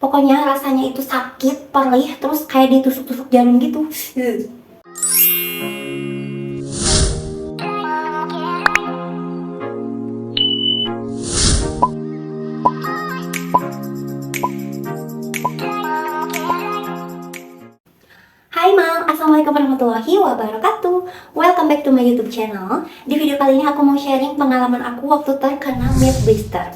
Pokoknya rasanya itu sakit, perih, terus kayak ditusuk-tusuk jarum gitu. Hai Mam, Assalamualaikum warahmatullahi wabarakatuh. Welcome back to my YouTube channel. Di video kali ini aku mau sharing pengalaman aku waktu terkena milk blister.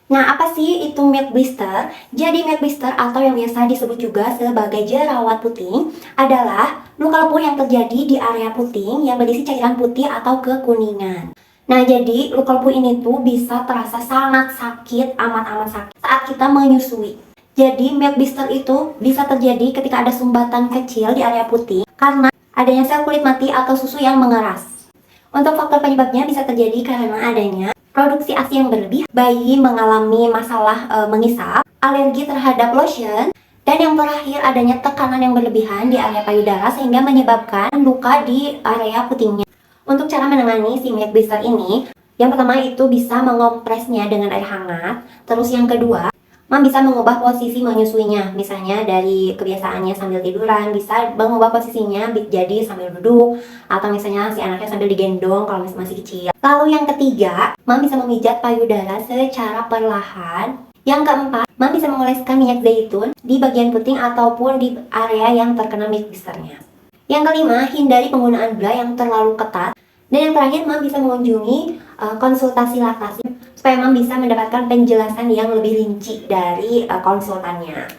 Nah, apa sih itu milk blister? Jadi milk blister atau yang biasa disebut juga sebagai jerawat puting adalah luka lepuh yang terjadi di area puting yang berisi cairan putih atau kekuningan. Nah, jadi luka lepuh ini tuh bisa terasa sangat sakit, amat-amat sakit saat kita menyusui. Jadi milk blister itu bisa terjadi ketika ada sumbatan kecil di area puting karena adanya sel kulit mati atau susu yang mengeras. Untuk faktor penyebabnya bisa terjadi karena adanya produksi ASI yang berlebih, bayi mengalami masalah mengisap, alergi terhadap lotion, dan yang terakhir adanya tekanan yang berlebihan di area payudara sehingga menyebabkan luka di area putingnya. Untuk cara menangani si milk blister ini, yang pertama itu bisa mengompresnya dengan air hangat. Terus yang kedua, Mam bisa mengubah posisi menyusuinya, misalnya dari kebiasaannya sambil tiduran, bisa mengubah posisinya jadi sambil duduk, atau misalnya si anaknya sambil digendong kalau masih kecil. Lalu yang ketiga, Mam bisa memijat payudara secara perlahan. Yang keempat, Mam bisa mengoleskan minyak zaitun di bagian puting ataupun di area yang terkena milk blisternya. Yang kelima, hindari penggunaan bra yang terlalu ketat. Dan yang terakhir, Mam bisa mengunjungi konsultasi laktasi supaya Mam bisa mendapatkan penjelasan yang lebih rinci dari konsultannya.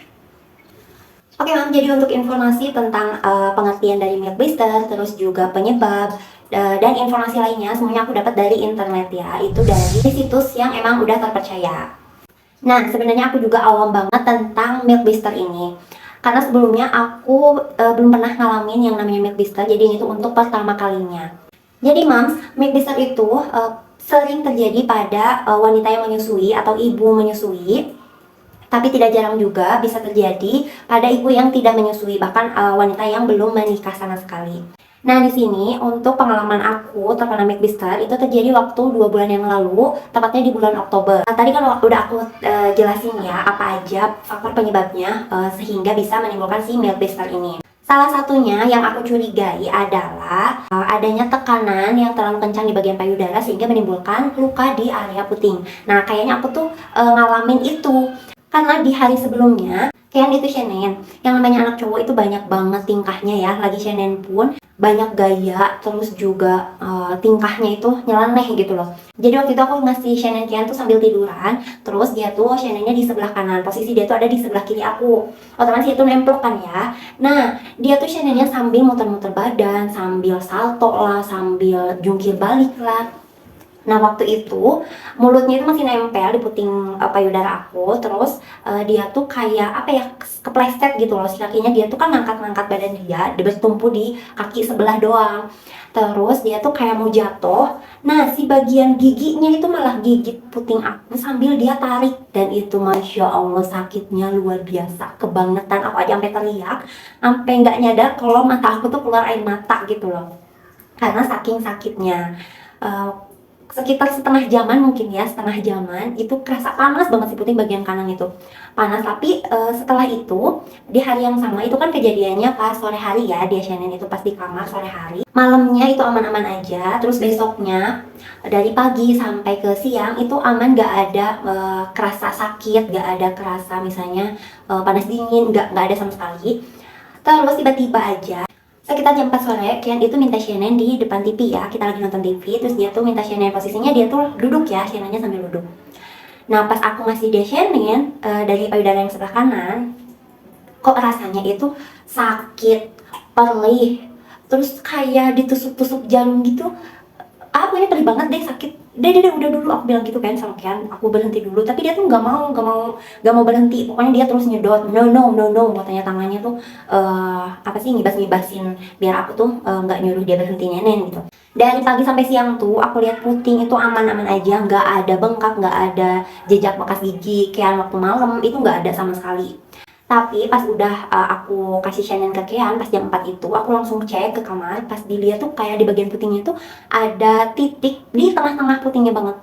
Oke Mam, jadi untuk informasi tentang pengertian dari milk blister, terus juga penyebab dan informasi lainnya semuanya aku dapat dari internet ya, itu dari situs yang emang udah terpercaya. Nah, sebenarnya aku juga awam banget tentang milk blister ini. Karena sebelumnya aku belum pernah ngalamin yang namanya milk blister, jadi ini tuh untuk pertama kalinya. Jadi Mams, milk blister itu sering terjadi pada wanita yang menyusui atau ibu menyusui. Tapi tidak jarang juga bisa terjadi pada ibu yang tidak menyusui, bahkan wanita yang belum menikah sama sekali. Nah, di sini untuk pengalaman aku terkena milk blister itu terjadi waktu 2 bulan yang lalu, tepatnya di bulan Oktober. Nah, tadi kan udah aku jelasin ya apa aja faktor penyebabnya sehingga bisa menimbulkan si milk blister ini. Salah satunya yang aku curigai adalah adanya tekanan yang terlalu kencang di bagian payudara sehingga menimbulkan luka di area puting. Nah, kayaknya aku tuh ngalamin itu karena di hari sebelumnya kayak itu Senin. Yang namanya anak cowok itu banyak banget tingkahnya ya. Lagi Senin pun banyak gaya, terus juga tingkahnya itu nyeleneh gitu loh. Jadi waktu itu aku ngasih Shannon Kian tuh sambil tiduran, terus dia tuh Shannonnya di sebelah kanan, posisi dia tuh ada di sebelah kiri aku. Otomatis itu nemplok kan ya. Nah, dia tuh Shannonnya sambil muter-muter badan, sambil salto lah, sambil jungkir balik lah. Nah, waktu itu mulutnya itu masih nempel di puting payudara aku. Terus dia tuh kayak apa ya, kepleset gitu loh. Si kakinya dia tuh kan ngangkat-ngangkat badan dia bertumpu di kaki sebelah doang. Terus dia tuh kayak mau jatuh. Nah, si bagian giginya itu malah gigit puting aku sambil dia tarik. Dan itu Masya Allah sakitnya luar biasa, kebangetan. Aku aja sampai teriak, sampai nggak nyadar kalau mata aku tuh keluar air mata gitu loh, karena saking sakitnya. Sekitar setengah jaman mungkin ya, setengah jaman itu kerasa panas banget si puting bagian kanan itu panas. Tapi setelah itu di hari yang sama itu kan kejadiannya pas sore hari ya, dia Shannon itu pas di kamar sore hari, malamnya itu aman-aman aja. Terus besoknya dari pagi sampai ke siang itu aman, gak ada kerasa sakit, gak ada kerasa misalnya panas dingin, gak ada sama sekali. Terus tiba-tiba aja sekitar jam 4 sore, Kian itu minta Shannon di depan TV ya. Kita lagi nonton TV, terus dia tuh minta Shannon, posisinya dia tuh duduk ya, Shannonnya sambil duduk. Nah, pas aku ngasih dia Shannon dari payudara yang sebelah kanan, kok rasanya itu sakit, perih, terus kayak ditusuk-tusuk jarum gitu. Aku ini perih banget deh, sakit. Deh, udah dulu, aku bilang gitu kan sama Kian, aku berhenti dulu. Tapi dia tuh nggak mau berhenti. Pokoknya dia terus nyedot, no, katanya tangannya tuh apa sih, ngibas-ngibasin biar aku tuh nggak nyuruh dia berhenti nenen gitu. Dari pagi sampai siang tuh aku lihat puting itu aman-aman aja, nggak ada bengkak, nggak ada jejak bekas gigi kayak waktu malam, itu nggak ada sama sekali. Tapi pas udah aku kasih Shannon ke Kean pas jam 4 itu, aku langsung cek ke kamar. Pas dilihat tuh kayak di bagian putingnya tuh ada titik di tengah-tengah putingnya banget.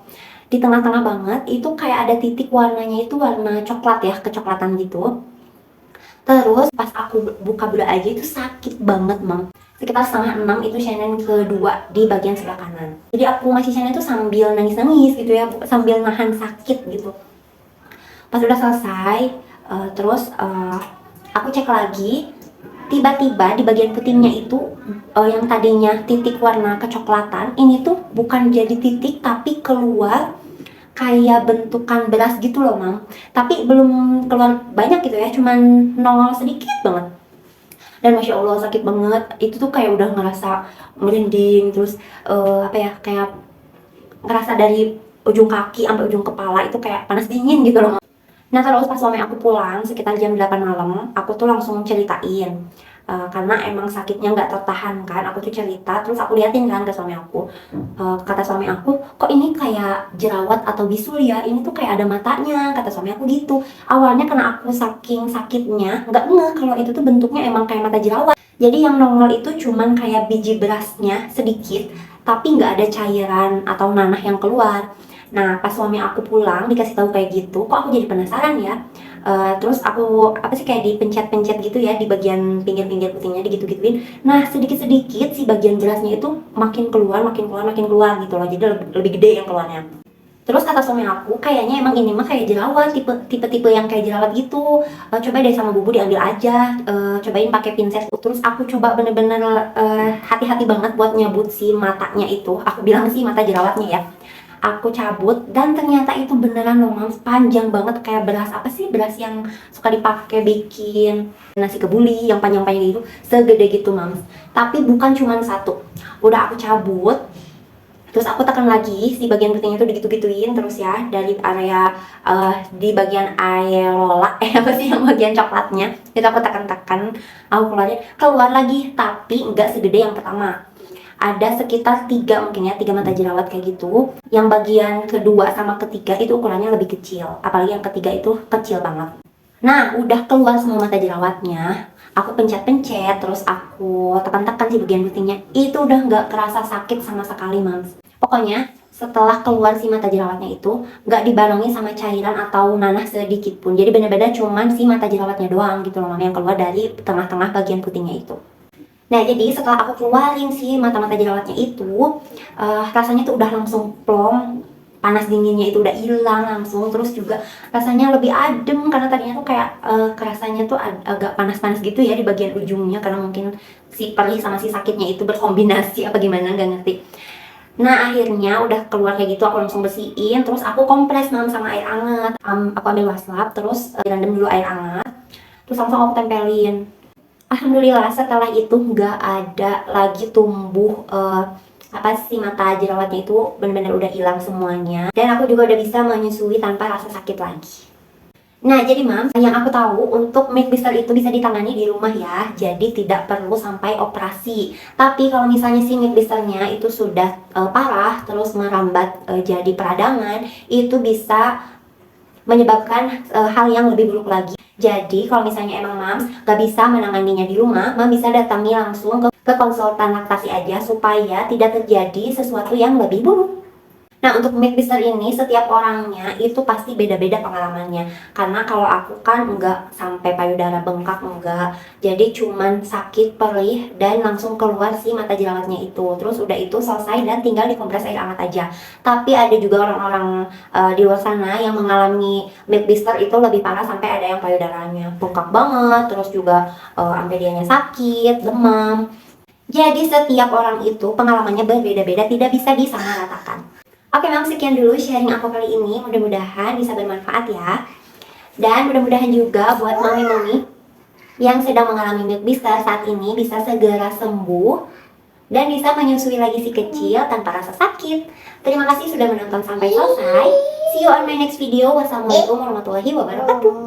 di tengah-tengah banget itu kayak ada titik warnanya itu warna coklat ya, kecoklatan gitu. Terus pas aku buka bra aja itu sakit banget, Mam. Sekitar setengah 6 itu Shannon kedua di bagian sebelah kanan. Jadi aku masih Shannon itu sambil nangis-nangis gitu ya, sambil nahan sakit gitu. Pas udah selesai, aku cek lagi. Tiba-tiba di bagian putingnya itu yang tadinya titik warna kecoklatan, ini tuh bukan jadi titik tapi keluar kayak bentukan beras gitu loh, Mam. Tapi belum keluar banyak gitu ya, cuman nongol sedikit banget. Dan Masya Allah sakit banget. Itu tuh kayak udah ngerasa merinding, terus kayak ngerasa dari ujung kaki sampai ujung kepala itu kayak panas dingin gitu loh. Nah terus pas suami aku pulang sekitar jam 8 malam, aku tuh langsung ceritain. Karena emang sakitnya nggak tertahan kan, aku tuh cerita, terus aku liatin kan ke suami aku. Kata suami aku, kok ini kayak jerawat atau bisul ya, ini tuh kayak ada matanya, kata suami aku gitu. Awalnya karena aku saking sakitnya, nggak ngeh kalau itu tuh bentuknya emang kayak mata jerawat. Jadi yang nongol itu cuman kayak biji berasnya sedikit, tapi nggak ada cairan atau nanah yang keluar. Nah, pas suami aku pulang dikasih tahu kayak gitu, kok aku jadi penasaran ya. Terus aku kayak dipencet-pencet gitu ya di bagian pinggir-pinggir putingnya digitu-gituin. Nah, sedikit-sedikit si bagian berasnya itu makin keluar, makin keluar, makin keluar gitu loh. Jadi lebih gede yang keluarnya. Terus kata suami aku, kayaknya emang ini mah kayak jerawat, tipe-tipe yang kayak jerawat gitu. Coba deh sama bubu diambil aja, cobain pakai pinset. Terus aku coba bener-bener hati-hati banget buat nyabut si matanya itu. Aku bilang sih mata jerawatnya ya. Aku cabut dan ternyata itu beneran loh, Mams, panjang banget kayak beras beras yang suka dipakai bikin nasi kebuli yang panjang-panjang gitu, segede gitu, Mams. Tapi bukan cuma satu. Udah aku cabut, terus aku tekan lagi si bagian putingnya itu digitu-gituin terus ya dari area di bagian aerola apa sih yang bagian coklatnya itu aku tekan-tekan, aku keluar lagi tapi nggak segede yang pertama. Ada sekitar 3 mungkin ya, 3 mata jerawat kayak gitu. Yang bagian kedua sama ketiga itu ukurannya lebih kecil, apalagi yang ketiga itu kecil banget. Nah, udah keluar semua mata jerawatnya, aku pencet-pencet, terus aku tekan-tekan si bagian putingnya, itu udah nggak kerasa sakit sama sekali, Mams. Pokoknya setelah keluar si mata jerawatnya itu nggak dibarengi sama cairan atau nanah sedikit pun. Jadi benar-benar cuman si mata jerawatnya doang gitu loh, Mam, yang keluar dari tengah-tengah bagian putingnya itu. Nah, jadi setelah aku keluarin si mata-mata jerawatnya itu, rasanya tuh udah langsung plong, panas dinginnya itu udah hilang langsung, terus juga rasanya lebih adem karena tadinya tuh kayak kerasanya tuh agak panas-panas gitu ya di bagian ujungnya karena mungkin si perih sama si sakitnya itu berkombinasi apa gimana nggak ngerti. Nah, akhirnya udah keluar kayak gitu, aku langsung bersihin, terus aku kompres, Mam, sama air hangat. Aku ambil waslap, terus direndam dulu air hangat, terus langsung aku tempelin. Alhamdulillah setelah itu nggak ada lagi tumbuh mata jerawatnya itu benar-benar udah hilang semuanya, dan aku juga udah bisa menyusui tanpa rasa sakit lagi. Nah, jadi Mam, yang aku tahu untuk milk blister itu bisa ditangani di rumah ya, jadi tidak perlu sampai operasi. Tapi kalau misalnya si milk blisternya itu sudah parah terus merambat jadi peradangan, itu bisa menyebabkan hal yang lebih buruk lagi. Jadi kalau misalnya emang Mams gak bisa menanganinya di rumah, Mams bisa datangi langsung ke konsultan laktasi aja supaya tidak terjadi sesuatu yang lebih buruk. Nah, untuk milk blister ini setiap orangnya itu pasti beda-beda pengalamannya. Karena kalau aku kan enggak sampai payudara bengkak, enggak. Jadi cuman sakit, perih, dan langsung keluar si mata jerawatnya itu. Terus udah itu selesai dan tinggal dikompres air hangat aja. Tapi ada juga orang-orang di luar sana yang mengalami milk blister itu lebih parah sampai ada yang payudaranya bengkak banget, terus juga sampai dianya sakit, demam. Jadi setiap orang itu pengalamannya berbeda-beda, tidak bisa disamaratakan. Oke, Mam, sekian dulu sharing aku kali ini. Mudah-mudahan bisa bermanfaat ya. Dan mudah-mudahan juga buat mami-mami yang sedang mengalami milk blister saat ini bisa segera sembuh dan bisa menyusui lagi si kecil tanpa rasa sakit. Terima kasih sudah menonton sampai selesai. See you on my next video. Wassalamualaikum warahmatullahi wabarakatuh.